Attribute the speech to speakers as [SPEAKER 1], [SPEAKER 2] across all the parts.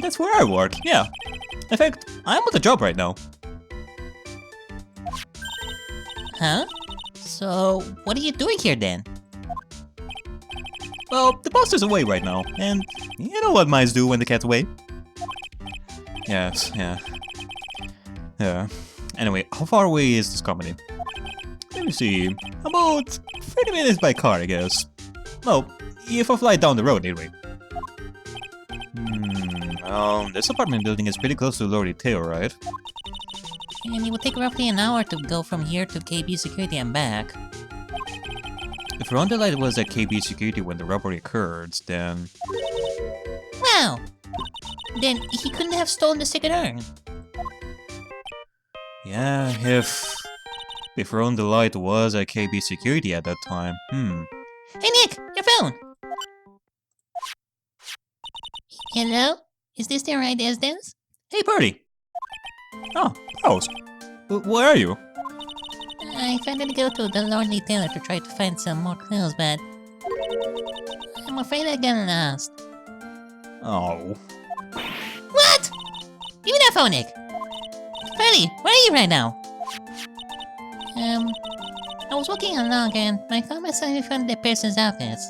[SPEAKER 1] That's where I work, yeah. In fact, I'm on the job right now.
[SPEAKER 2] Huh? So, what are you doing here then?
[SPEAKER 1] Well, the boss is away right now, and you know what mice do when the cat's away? Yes, yeah. Yeah. Anyway, how far away is this company? Let me see. About 30 minutes by car, I guess. Well, if I fly down the road anyway. This apartment building is pretty close to Lord Tail, right?
[SPEAKER 2] And it would take roughly an hour to go from here to KB Security and back.
[SPEAKER 1] If Rondelite was at KB Security when the robbery occurred, then...
[SPEAKER 2] Wow! Then he couldn't have stolen the second urn.
[SPEAKER 1] Yeah, if Rondelite was at KB Security at that time,
[SPEAKER 2] Hey Nick, your phone! Hello? Is this the right residence?
[SPEAKER 1] Hey, Birdie! Oh, Rose. Where are you?
[SPEAKER 2] I finally go to the Lonely Tailor to try to find some more clues, but... I'm afraid I got lost.
[SPEAKER 1] Oh.
[SPEAKER 2] What?! Give me that phone, Nick! Birdie, where are you right now? I was walking along and I found myself in front of the person's office.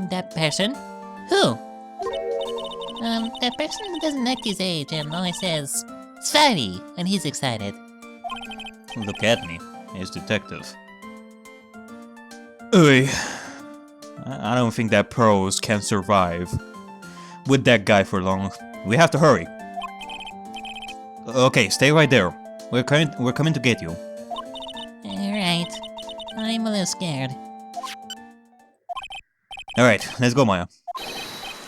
[SPEAKER 2] That person? Who? That person who doesn't act his age and always says, "Svatty" when he's excited.
[SPEAKER 1] Look at me. He's detective. Ui. I don't think that pros can survive with that guy for long. We have to hurry. Okay, stay right there. We're coming to get you.
[SPEAKER 2] Alright. I'm a little scared.
[SPEAKER 1] Alright, let's go, Maya.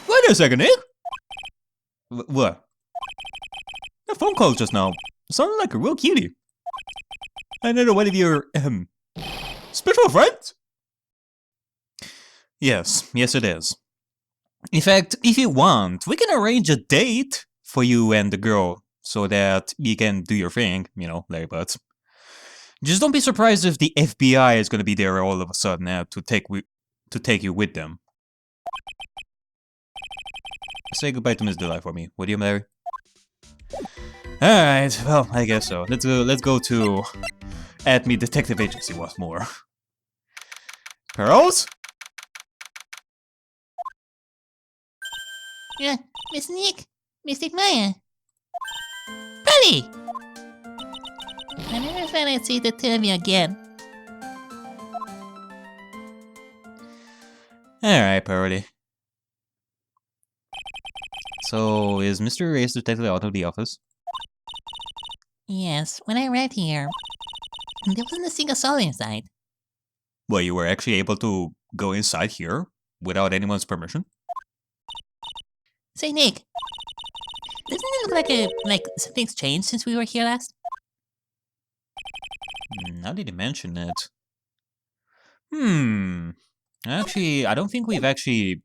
[SPEAKER 1] Wait a second, Nick! What? That phone call just now sounded like a real cutie. I don't know one of your, special friends? Yes, it is. In fact, if you want, we can arrange a date for you and the girl so that you can do your thing, you know, Larry Butts. Just don't be surprised if the FBI is gonna be there all of a sudden to take you with them. Say goodbye to Miss Delight for me, would you, Larry? Alright, well, I guess so. Let's go to Adme Detective Agency once more. Pearls?
[SPEAKER 2] Yeah, Miss Nick, Mystic Maya. Buddy! I never thought I'd see the two of you again.
[SPEAKER 1] Alright, Parody. So, is Mr. Race Detective out of the office?
[SPEAKER 2] Yes, when I arrived here, there wasn't a single soul inside.
[SPEAKER 1] Well, you were actually able to go inside here without anyone's permission?
[SPEAKER 2] Say, Nick, doesn't it look like something's changed since we were here last?
[SPEAKER 1] Now that you mention it. Actually, I don't think we've actually...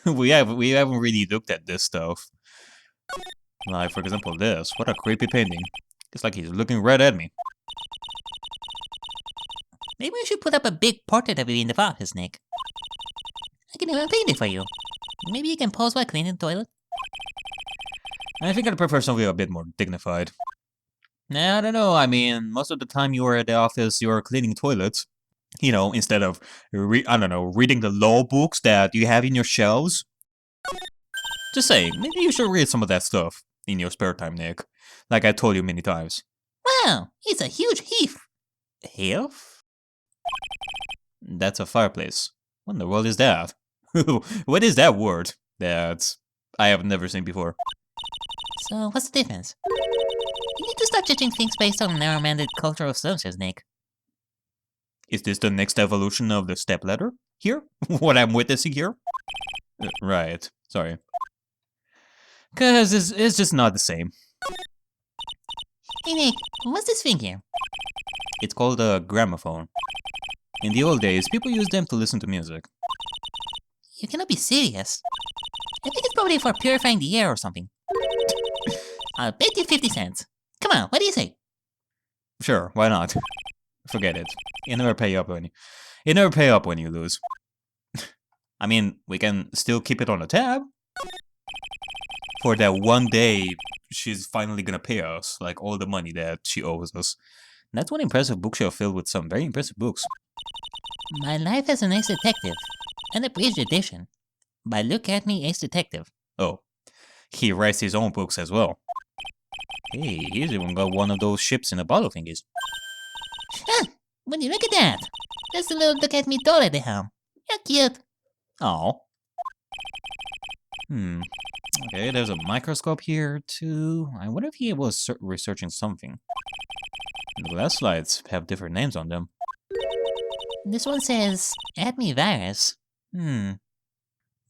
[SPEAKER 1] we haven't really looked at this stuff. Like, for example, this. What a creepy painting. It's like he's looking right at me.
[SPEAKER 2] Maybe we should put up a big portrait of you in the office, Nick. I can even paint it for you. Maybe you can pose while cleaning the toilet?
[SPEAKER 1] I think I'd prefer something a bit more dignified. Nah, I don't know, I mean, most of the time you are at the office, you're cleaning toilets. You know, instead of, reading the law books that you have in your shelves. Just saying, maybe you should read some of that stuff in your spare time, Nick. Like I told you many times.
[SPEAKER 2] Wow, it's a huge heath.
[SPEAKER 1] Heath? That's a fireplace. What in the world is that? What is that word that I have never seen before?
[SPEAKER 2] So, what's the difference? You need to start judging things based on narrow-minded cultural assumptions, Nick.
[SPEAKER 1] Is this the next evolution of the stepladder? Here? What I'm witnessing here? Right, sorry. Cause it's just not the same.
[SPEAKER 2] Hey Nick, what's this thing here?
[SPEAKER 1] It's called a gramophone. In the old days, people used them to listen to music.
[SPEAKER 2] You cannot be serious. I think it's probably for purifying the air or something. I'll bet you 50 cents. Come on, what do you say?
[SPEAKER 1] Sure, why not? Forget it. You never pay up when you lose. I mean, we can still keep it on the tab. For that one day, she's finally gonna pay us, like, all the money that she owes us. That's one impressive bookshelf filled with some very impressive books.
[SPEAKER 2] My life as an ace detective. An abridged edition. By Look At Me, Ace Detective.
[SPEAKER 1] Oh, he writes his own books as well. Hey, he's even got one of those ships in a bottle thingies.
[SPEAKER 2] Huh, would you look at that? That's the little Look At Me doll at the helm. How cute.
[SPEAKER 1] Oh. Okay, there's a microscope here, too. I wonder if he was researching something. The glass slides have different names on them.
[SPEAKER 2] This one says, Add Me Virus.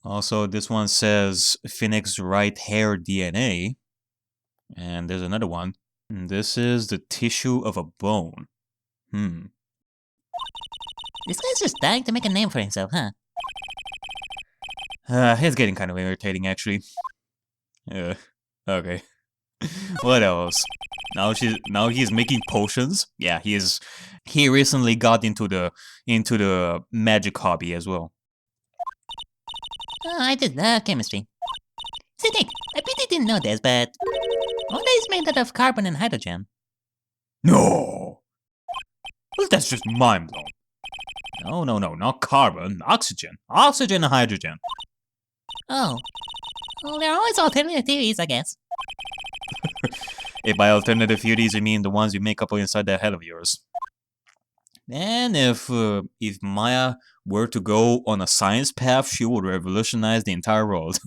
[SPEAKER 1] Also, this one says Phoenix Wright hair DNA. And there's another one. This is the tissue of a bone.
[SPEAKER 2] This guy's just dying to make a name for himself, huh?
[SPEAKER 1] It's getting kind of irritating, actually. Okay. What else? Now he's making potions. Yeah, he recently got into the magic hobby as well.
[SPEAKER 2] Oh, I just love chemistry. Say, Nick, I bet you didn't know this, but all that is made out of carbon and hydrogen.
[SPEAKER 1] No! Well, that's just mind-blowing. No, not carbon, oxygen. Oxygen and hydrogen.
[SPEAKER 2] Oh. Well, there are always alternative theories, I guess.
[SPEAKER 1] If by alternative theories you mean the ones you make up inside that head of yours. And if Maya were to go on a science path, she would revolutionize the entire world.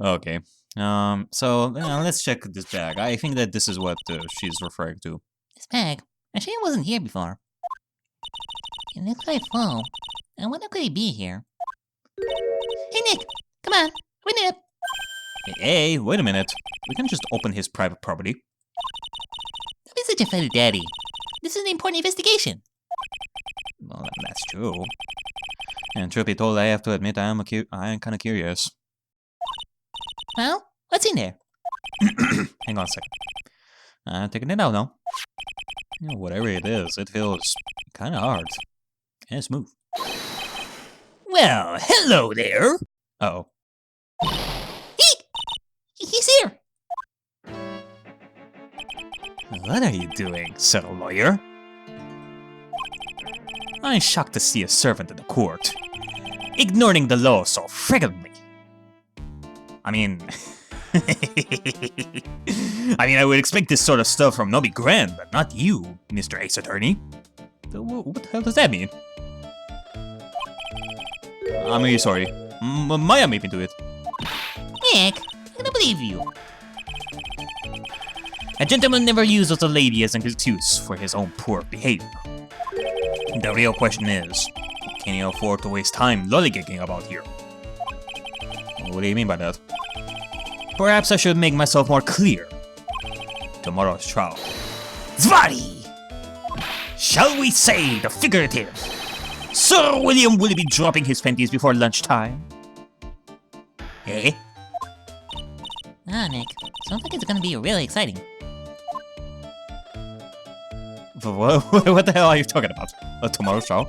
[SPEAKER 1] Okay. So let's check this bag. I think that this is what she's referring to.
[SPEAKER 2] This bag? Actually, it wasn't here before. It looks quite full. I wonder could he be here? Hey, Nick! Come on! Open it up!
[SPEAKER 1] Hey, wait a minute. We can just open his private property.
[SPEAKER 2] Don't be such a fuddy daddy. This is an important investigation.
[SPEAKER 1] Well, that's true. And truth be told, I have to admit I am kind of curious.
[SPEAKER 2] Well, what's in there?
[SPEAKER 1] Hang on a second. I'm taking it out now. Whatever it is, it feels kind of hard. And smooth.
[SPEAKER 2] Well, hello there!
[SPEAKER 1] Uh-oh.
[SPEAKER 2] He's here!
[SPEAKER 1] What are you doing, sir lawyer? I'm shocked to see a servant in the court, ignoring the law so frequently. I mean... I would expect this sort of stuff from Noby Grand, but not you, Mr. Ace Attorney. What the hell does that mean? I'm really sorry. Maya made me do it.
[SPEAKER 2] Nick, I don't believe you.
[SPEAKER 1] A gentleman never uses a lady as an excuse for his own poor behavior. The real question is, can he afford to waste time lollygagging about here? What do you mean by that? Perhaps I should make myself more clear. Tomorrow's trial. Zvari! Shall we say the figurative? Sir William will be dropping his panties before lunchtime. Eh?
[SPEAKER 2] Ah, Nick. Sounds like it's gonna be really exciting.
[SPEAKER 1] What the hell are you talking about? Tomorrow's trial?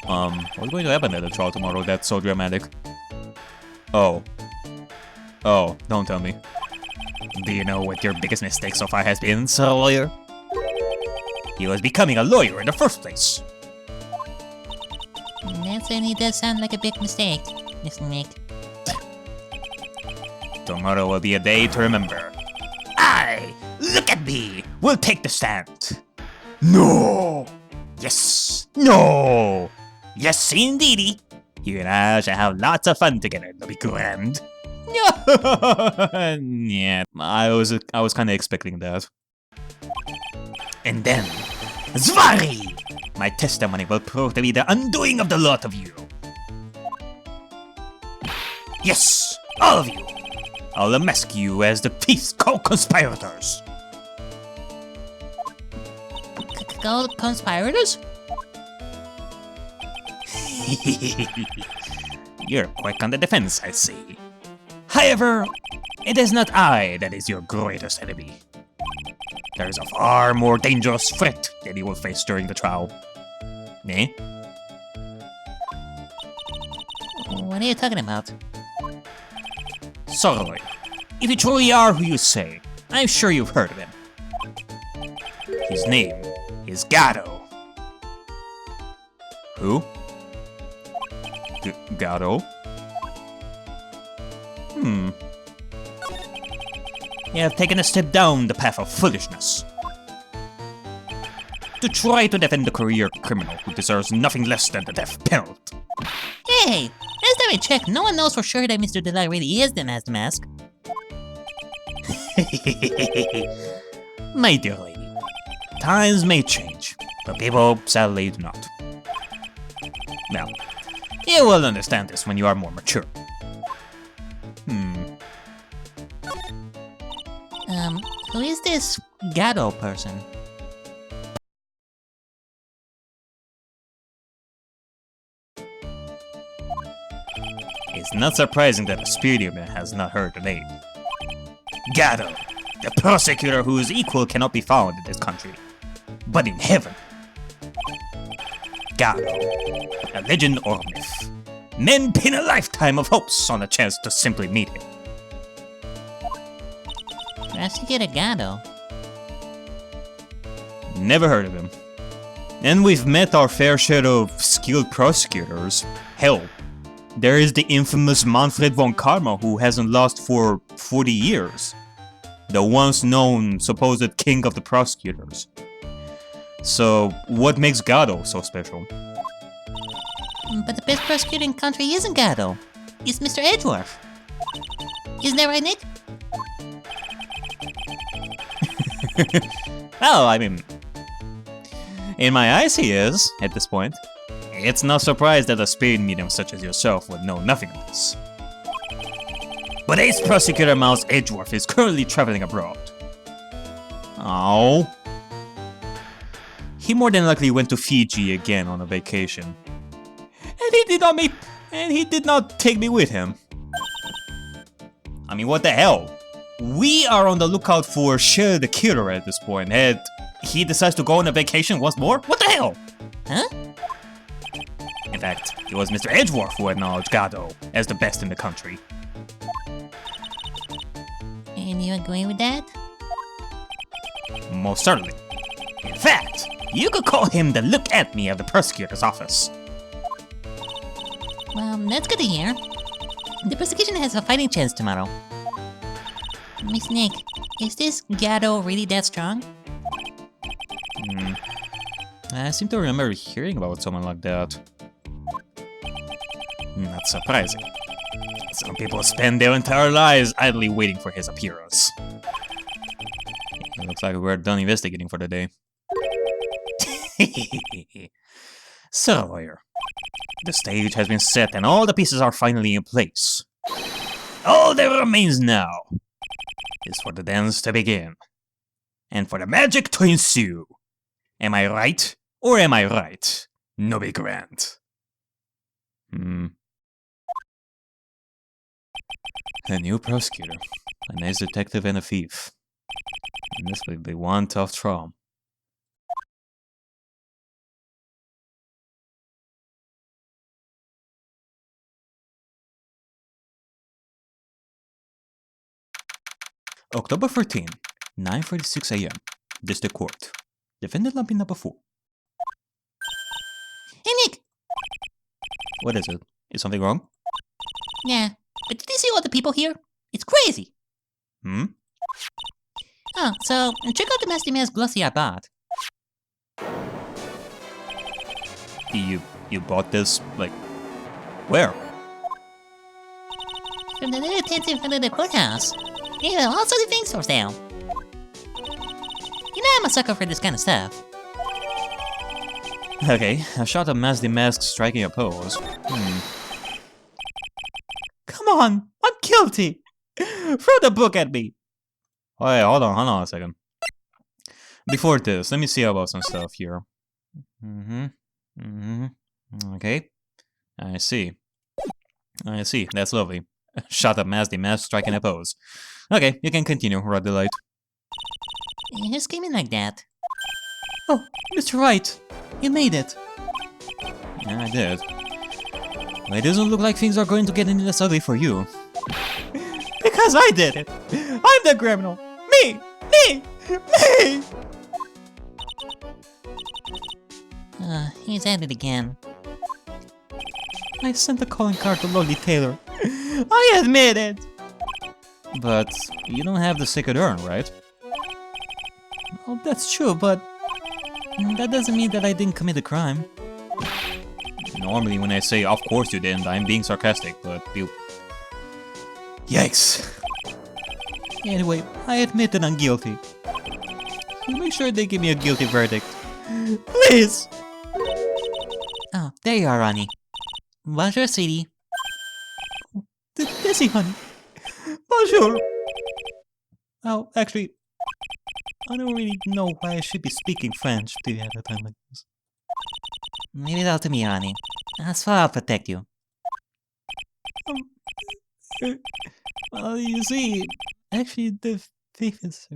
[SPEAKER 1] What's going to happen at the trial tomorrow that's so dramatic? Oh, don't tell me. Do you know what your biggest mistake so far has been, sir lawyer? He was becoming a lawyer in the first place.
[SPEAKER 2] That certainly does sound like a big mistake, Mr. Nick.
[SPEAKER 1] Tomorrow will be a day to remember. Look at me! We'll take the stand. No! Yes! No! Yes, indeedy! You and I shall have lots of fun together, Noby Grand. Yeah, I was kind of expecting that. And then, Zvari! My testimony will prove to be the undoing of the lot of you. Yes, all of you. I'll unmask you as the peace co-conspirators.
[SPEAKER 2] Co-conspirators?
[SPEAKER 1] You're quick on the defense, I see. However, it is not I that is your greatest enemy. There is a far more dangerous threat that you will face during the trial. Eh?
[SPEAKER 2] what are you talking about?
[SPEAKER 1] Sorry. If you truly are who you say, I'm sure you've heard of him. His name is Godot. Who? Godot? You have taken a step down the path of foolishness. To try to defend a career criminal who deserves nothing less than the death penalty.
[SPEAKER 2] Hey! Last time I checked, no one knows for sure that Mr. Delight really is the Masked Mask.
[SPEAKER 1] My dear lady, times may change, but people sadly do not. Now, you will understand this when you are more mature.
[SPEAKER 2] Who is this Godot person?
[SPEAKER 1] It's not surprising that a speedier man has not heard the name. Godot, the prosecutor whose equal cannot be found in this country, but in heaven. Godot, a legend or a myth. Men pin a lifetime of hopes on a chance to simply meet him.
[SPEAKER 2] Prosecutor Godot.
[SPEAKER 1] Never heard of him. And we've met our fair share of skilled prosecutors. Hell, there is the infamous Manfred von Karma who hasn't lost for 40 years. The once known supposed king of the prosecutors. So, what makes Godot so special?
[SPEAKER 2] But the best prosecutor in country isn't Godot. It's Mr. Edgeworth. Isn't that right, Nick?
[SPEAKER 1] Well, I mean, in my eyes he is, at this point. It's no surprise that a speed medium such as yourself would know nothing of this. But Ace Prosecutor Miles Edgeworth is currently traveling abroad. Oh. He more than likely went to Fiji again on a vacation. And he did not take me with him. I mean, what the hell? We are on the lookout for Shell the Killer at this point, and he decides to go on a vacation once more? What the hell?
[SPEAKER 2] Huh?
[SPEAKER 1] In fact, it was Mr. Edgeworth who acknowledged Godot as the best in the country.
[SPEAKER 2] And you agree with that?
[SPEAKER 1] Most certainly. In fact, you could call him the look-at-me of the prosecutor's office.
[SPEAKER 2] Well, that's good to hear. The prosecution has a fighting chance tomorrow. Miss Nick, is this Godot really that strong?
[SPEAKER 1] I seem to remember hearing about someone like that. Not surprising. Some people spend their entire lives idly waiting for his appearance. It looks like we're done investigating for the day. So, lawyer, the stage has been set and all the pieces are finally in place. All that remains now is for the dance to begin, and for the magic to ensue. Am I right, or am I right, Noby Grant? A new prosecutor, a nice detective and a thief. And this will be one tough trial. October 13, 9:46 a.m. District Court. Defendant Lumpy number 4.
[SPEAKER 2] Hey, Nick!
[SPEAKER 1] What is it? Is something wrong?
[SPEAKER 2] Yeah, but did you see all the people here? It's crazy! Oh, so check out the Master Man's glossy I bought.
[SPEAKER 1] You bought this, like, where?
[SPEAKER 2] From the little tent in front of the courthouse. They have all sorts of things for sale. You know I'm a sucker for this kind of stuff.
[SPEAKER 1] Okay, a shot of Mask the Mask striking a pose. Come on! I'm guilty! Throw the book at me! Wait, hold on a second. Before this, let me see about some stuff here. Okay. I see, that's lovely. Shot of Mask the Mask striking a pose. Okay, you can continue, Rod the Light.
[SPEAKER 2] Who's screaming like that?
[SPEAKER 1] Oh, Mr. Wright! You made it! Yeah, I did. It doesn't look like things are going to get any less ugly for you. Because I did it! I'm the criminal! Me! Me! Me!
[SPEAKER 2] He's at it again.
[SPEAKER 1] I sent the calling card to Lolly Taylor. I admit it! But you don't have the sacred urn, right? Well, that's true, but that doesn't mean that I didn't commit a crime. Normally when I say, of course you didn't, I'm being sarcastic, but you... Yikes! Anyway, I admit that I'm guilty. Make sure they give me a guilty verdict. Please!
[SPEAKER 2] Oh, there you are, Ronnie. Bonjour, sweetie.
[SPEAKER 1] Desi, honey. Bonjour! Oh, actually, I don't really know why I should be speaking French to you at a time like this.
[SPEAKER 2] Leave it all to me, Ronnie. I swear I'll protect you.
[SPEAKER 1] Well, you see, actually, the thief is...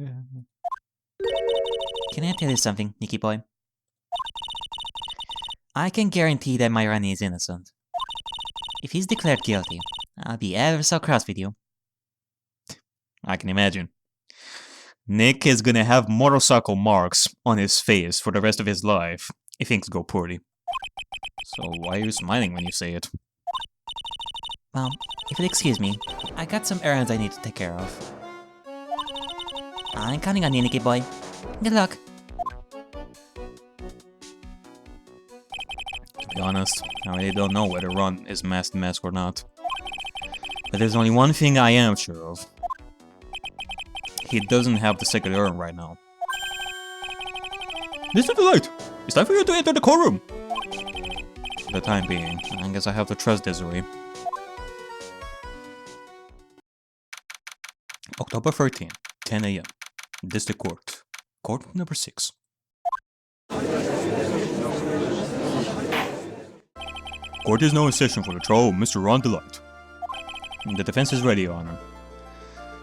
[SPEAKER 2] Can I tell you something, Nicky boy? I can guarantee that my Ronnie is innocent. If he's declared guilty, I'll be ever so cross with you.
[SPEAKER 1] I can imagine. Nick is gonna have motorcycle marks on his face for the rest of his life if things go poorly. So why are you smiling when you say it?
[SPEAKER 2] Well, if you'll excuse me, I got some errands I need to take care of. I'm counting on you, Nicky boy. Good luck.
[SPEAKER 1] To be honest, I really don't know whether Ron is masked or not. But there's only one thing I am sure of. He doesn't have the sacred urn right now. Mr. Delight! It's time for you to enter the courtroom! For the time being, I guess I have to trust Desiree. October 13, 10 AM. District Court. Court number 6. Court is now in session for the trial of Mr. Ron Delight. The defense is ready, Your Honor.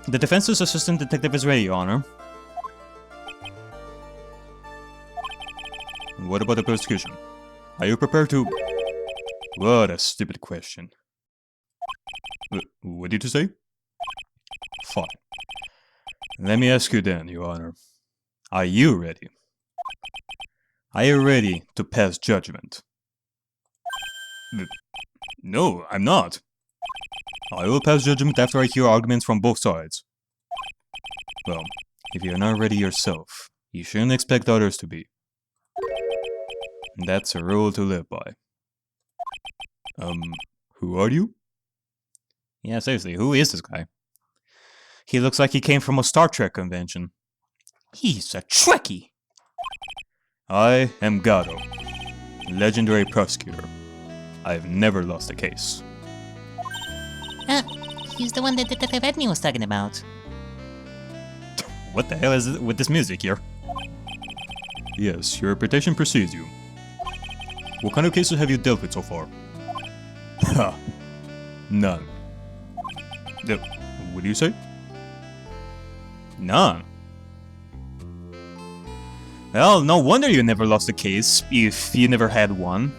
[SPEAKER 1] The defense's assistant detective is ready, Your Honor. What about the prosecution? Are you prepared to... What a stupid question. What did you say? Fine. Let me ask you then, Your Honor. Are you ready? Are you ready to pass judgment? No, I'm not. I will pass judgment after I hear arguments from both sides. Well, if you're not ready yourself, you shouldn't expect others to be. That's a rule to live by. Who are you? Yeah, seriously, who is this guy? He looks like he came from a Star Trek convention. He's a Trekkie! I am Godot, legendary prosecutor. I've never lost a case.
[SPEAKER 2] He's the one that Detective Edney was talking about.
[SPEAKER 1] What the hell is it with this music here? Yes, your reputation precedes you. What kind of cases have you dealt with so far? Ha! None. What do you say? None. Well, no wonder you never lost a case, if you never had one.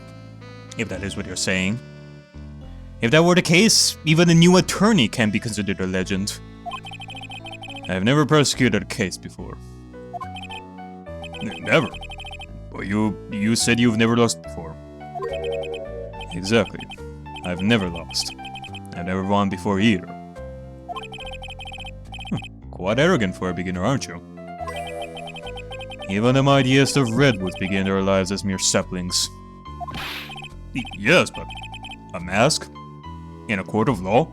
[SPEAKER 1] If that is what you're saying. If that were the case, even a new attorney can be considered a legend. I've never prosecuted a case before. Never? Well, you said you've never lost before. Exactly. I've never lost. I've never won before either. Quite arrogant for a beginner, aren't you? Even the mightiest of redwoods begin their lives as mere saplings. Yes, but a mask? In a court of law?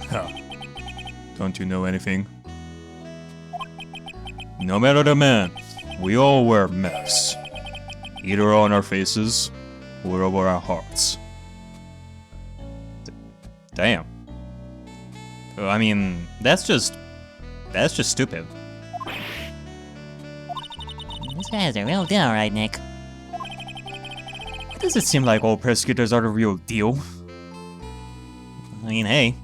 [SPEAKER 1] Ha. Don't you know anything? No matter the man, we all wear masks. Either on our faces, or over our hearts. Damn. I mean, that's just stupid.
[SPEAKER 2] This guy has a real deal, right, Nick?
[SPEAKER 1] Why does it seem like all prosecutors are the real deal? I mean, hey.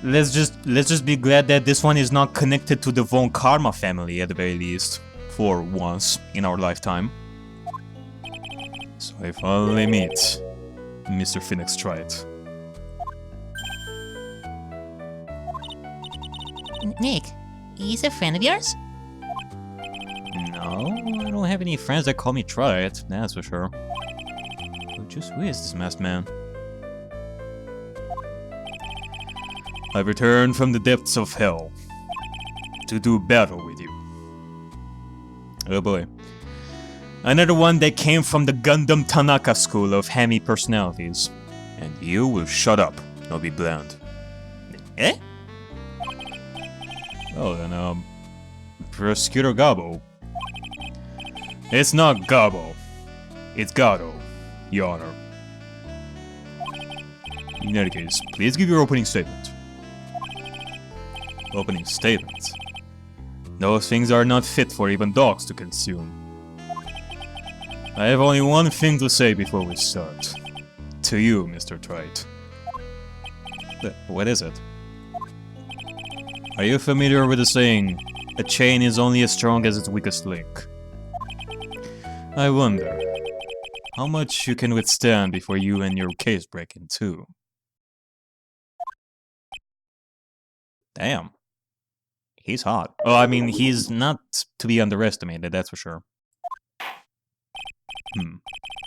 [SPEAKER 1] Let's just be glad that this one is not connected to the Von Karma family at the very least. For once in our lifetime. So I finally meet Mr. Phoenix Wright.
[SPEAKER 2] Nick, he's a friend of yours?
[SPEAKER 1] No, I don't have any friends that call me Wright, that's for sure. But just who is this masked man? I've returned from the depths of hell to do battle with you. Oh boy. Another one that came from the Gundam Tanaka school of hammy personalities. And you will shut up, Noby Bland.
[SPEAKER 2] Eh?
[SPEAKER 1] Oh, then, Prosecutor Gabo. It's not Gabo. It's Godot, Your Honor. In any case, please give your opening statement. Opening statement? Those things are not fit for even dogs to consume. I have only one thing to say before we start. To you, Mr. Wright. What is it? Are you familiar with the saying, a chain is only as strong as its weakest link? I wonder, how much you can withstand before you and your case break in two? Damn. He's hot. Oh, I mean, he's not to be underestimated, that's for sure.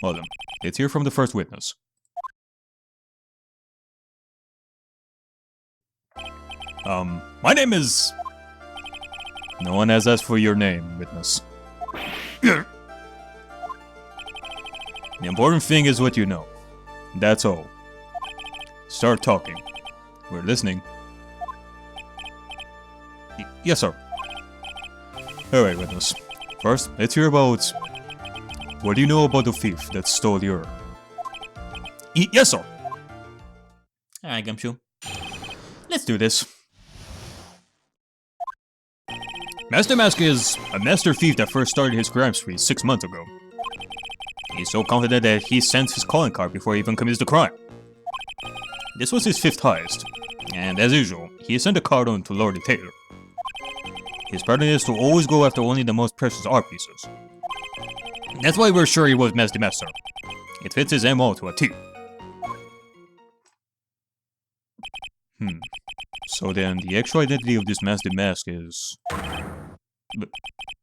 [SPEAKER 1] Well then, let's hear from the first witness. My name is... No one has asked for your name, witness. The important thing is what you know. That's all. Start talking. We're listening. Yes, sir. Alright, witness. First, let's hear about... What do you know about the thief that stole your... Yes, sir!
[SPEAKER 2] Alright, Gumshoe.
[SPEAKER 1] Let's do this. Master Mask is a master thief that first started his crime spree 6 months ago. He's so confident that he sends his calling card before he even commits the crime. This was his 5th heist, and as usual, he sent a card on to Lord the Tailor. His pattern is to always go after only the most precious art pieces. That's why we're sure he was Master Master. It fits his MO to a T. So then, the actual identity of this Master Mask is...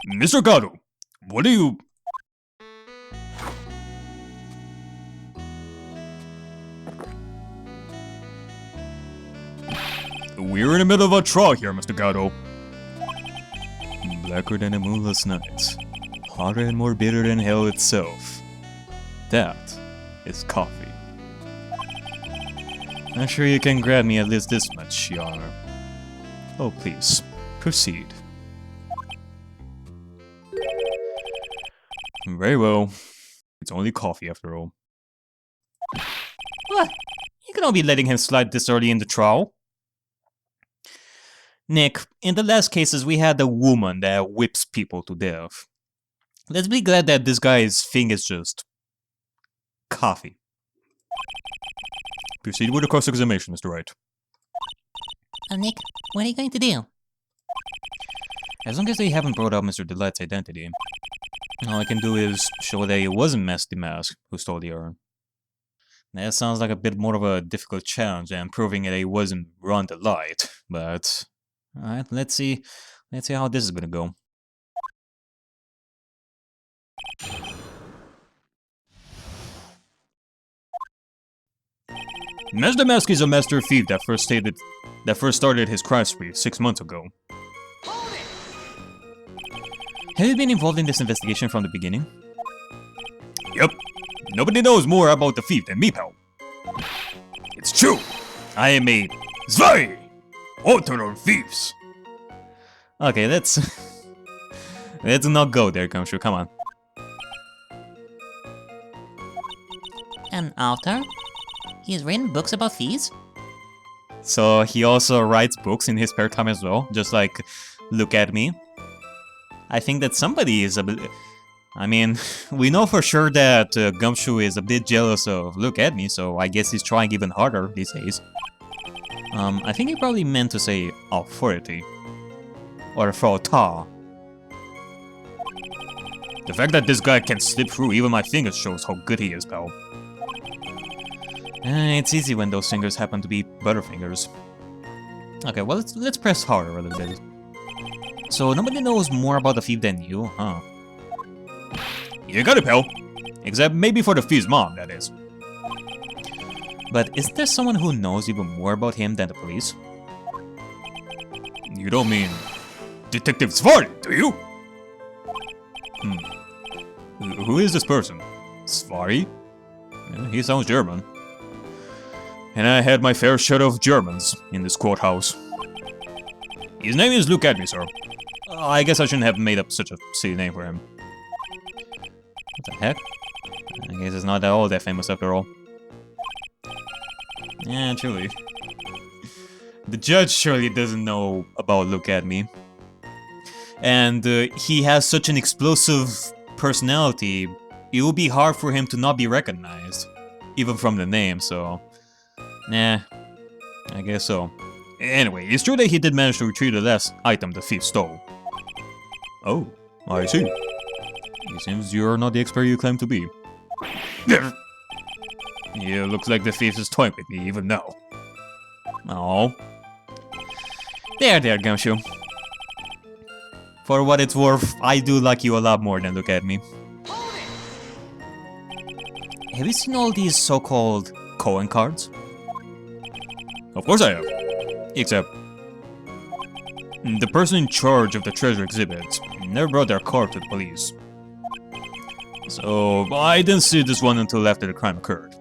[SPEAKER 1] Mr. Godot, what do you... We're in the middle of a trial here, Mr. Godot. Blacker than a moonless night. Hotter and more bitter than hell itself. That is coffee. I'm sure you can grab me at least this much, Your Honor. Oh, please, proceed. Very well. It's only coffee after all.
[SPEAKER 2] What?
[SPEAKER 1] You cannot be letting him slide this early in the trial. Nick, in the last cases we had a woman that whips people to death. Let's be glad that this guy's thing is just... coffee. Proceed with the cross-examination, Mr. Wright.
[SPEAKER 2] Nick, what are you going to do?
[SPEAKER 1] As long as they haven't brought out Mr. Delight's identity, all I can do is show that it wasn't Master Mask who stole the urn. That sounds like a bit more of a difficult challenge than proving that it wasn't Ron Delight, but... Alright, let's see how this is gonna go. Master Mask is a master thief that first started his crime spree 6 months ago. Have you been involved in this investigation from the beginning? Yep. Nobody knows more about the thief than me, pal. It's true. I am a Zwei! Author of thieves. Okay, let's not go there, Gumshoe. Come on.
[SPEAKER 2] An author? He has written books about thieves?
[SPEAKER 1] So he also writes books in his spare time as well, just like Look At Me. I think that somebody is I mean, we know for sure that Gumshoe is a bit jealous of Look At Me, so I guess he's trying even harder these days. I think he probably meant to say authority. Or Frauta. The fact that this guy can slip through even my fingers shows how good he is, pal. It's easy when those fingers happen to be butterfingers. Okay, well, let's press harder a little bit. So nobody knows more about the thief than you, huh? You got it, pal. Except maybe for the thief's mom, that is. But is there someone who knows even more about him than the police? You don't mean Detective Svari, do you? Who is this person? Svari? He sounds German. And I had my fair share of Germans in this courthouse. His name is Look At Me, sir. I guess I shouldn't have made up such a silly name for him. What the heck? I guess it's not all that famous after all. Yeah, truly. The judge surely doesn't know about Look At Me. And he has such an explosive personality, it will be hard for him to not be recognized. Even from the name, so... Nah, I guess so. Anyway, it's true that he did manage to retrieve the last item the thief stole. Oh, I see. It seems you're not the expert you claim to be. Yeah, looks like the thief is toying with me even now. Oh. There, Gumshoe. For what it's worth, I do like you a lot more than Look At Me. Have you seen all these so-called Cohen cards? Of course I have. Except... the person in charge of the treasure exhibit never brought their card to the police. So, I didn't see this one until after the crime occurred.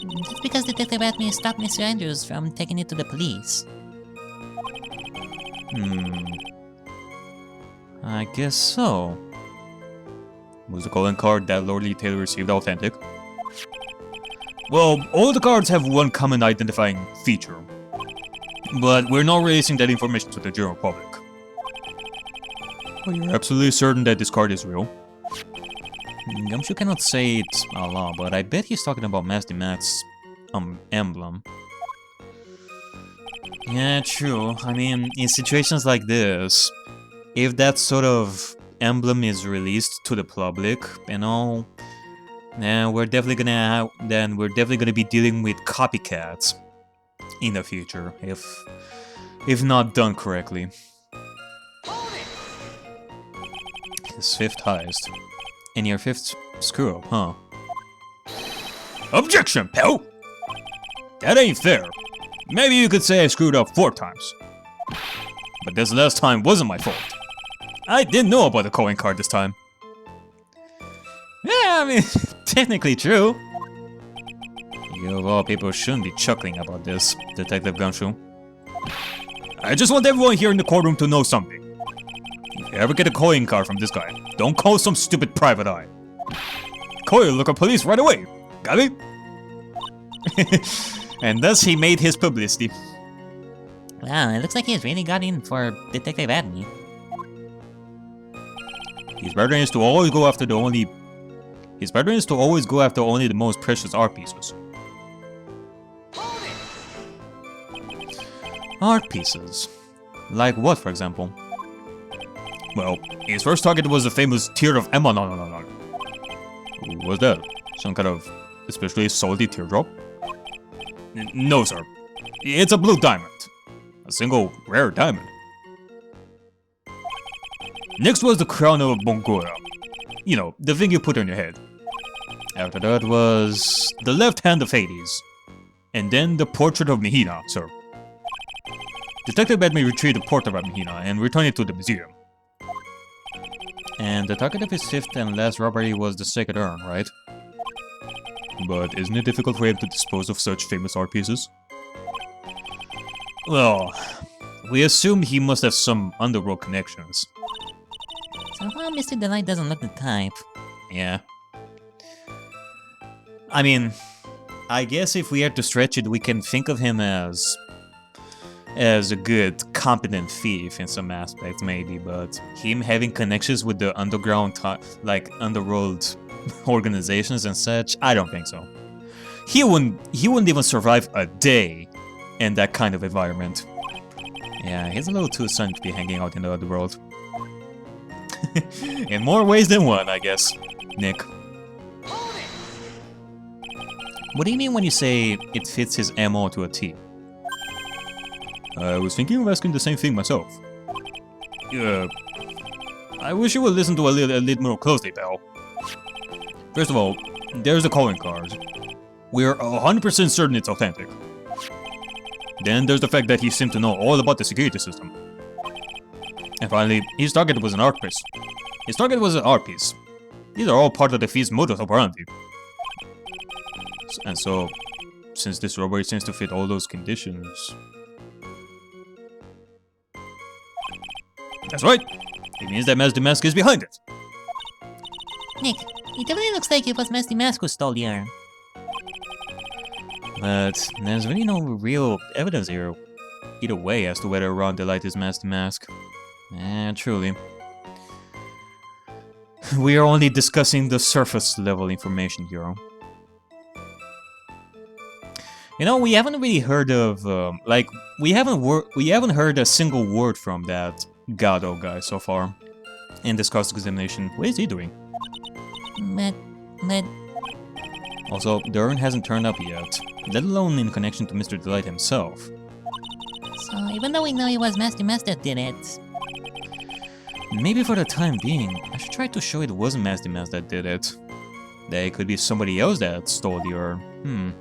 [SPEAKER 2] That's because Detective Atme stopped Mr. Andrews from taking it to the police.
[SPEAKER 1] I guess so. Was the calling card that Lord Lee Taylor received authentic? Well, all the cards have one common identifying feature. But we're not releasing that information to the general public. Are you absolutely certain that this card is real? Gumshoe cannot say it out loud, but I bet he's talking about Master Max's emblem. Yeah, true. I mean, in situations like this, if that sort of emblem is released to the public, you know, then we're definitely gonna be dealing with copycats in the future, if not done correctly. His fifth heist. And your fifth screw-up, huh? Objection, pal! That ain't fair. Maybe you could say I screwed up 4 times. But this last time wasn't my fault. I didn't know about the Cohen card this time. Yeah, I mean, technically true. You of all people shouldn't be chuckling about this, Detective Gumshoe. I just want everyone here in the courtroom to know something. If you ever get a Cohen card from this guy, don't call some stupid private eye. Call your local police right away. Got it? And thus he made his publicity.
[SPEAKER 2] Wow, it looks like he's really got in for Detective Atme.
[SPEAKER 1] His pattern is to always go after only the most precious art pieces. Art pieces? Like what, for example? Well, his first target was the famous Tear of Emma. What was that? Some kind of especially salty teardrop? No, sir. It's a blue diamond. A single rare diamond. Next was the crown of Bongora. You know, the thing you put on your head. After that was the left hand of Hades. And then the portrait of Mihina, sir. Detective Atme retrieved the portrait of Mihina and returned it to the museum. And the target of his fifth and last robbery was the sacred urn, right? But isn't it difficult for him to dispose of such famous art pieces? Well, we assume he must have some underworld connections.
[SPEAKER 2] Somehow Mr. Delight doesn't look the type.
[SPEAKER 1] Yeah. I mean, I guess if we are to stretch it, we can think of him as a good, competent thief in some aspects, maybe, but him having connections with the underground, underworld organizations and such, I don't think so. He wouldn't even survive a day in that kind of environment. Yeah, he's a little too sunny to be hanging out in the underworld. In more ways than one, I guess, Nick. What do you mean when you say it fits his MO to a T? I was thinking of asking the same thing myself. I wish you would listen to a little more closely, pal. First of all, there's the calling card. We're 100% certain it's authentic. Then there's the fact that he seemed to know all about the security system. And finally, his target was an art piece. His target was an art piece. These are all part of the thief's modus operandi. And so, since this robbery seems to fit all those conditions... That's right! It means that Master Mask is behind it!
[SPEAKER 2] Nick, it definitely looks like it was Master Mask who stole the urn.
[SPEAKER 1] But there's really no real evidence here either way as to whether Ron Delight is Master Mask. Truly. We are only discussing the surface level information here. You know, we haven't really heard of, we haven't heard a single word from that Godot guy so far in this cross-examination. What is he doing?
[SPEAKER 2] But...
[SPEAKER 1] Also, the urn hasn't turned up yet, let alone in connection to Mr. Delight himself.
[SPEAKER 2] So, even though we know it was Master Mask that did it...
[SPEAKER 1] Maybe for the time being, I should try to show it wasn't Master Mask that did it. That it could be somebody else that stole the urn.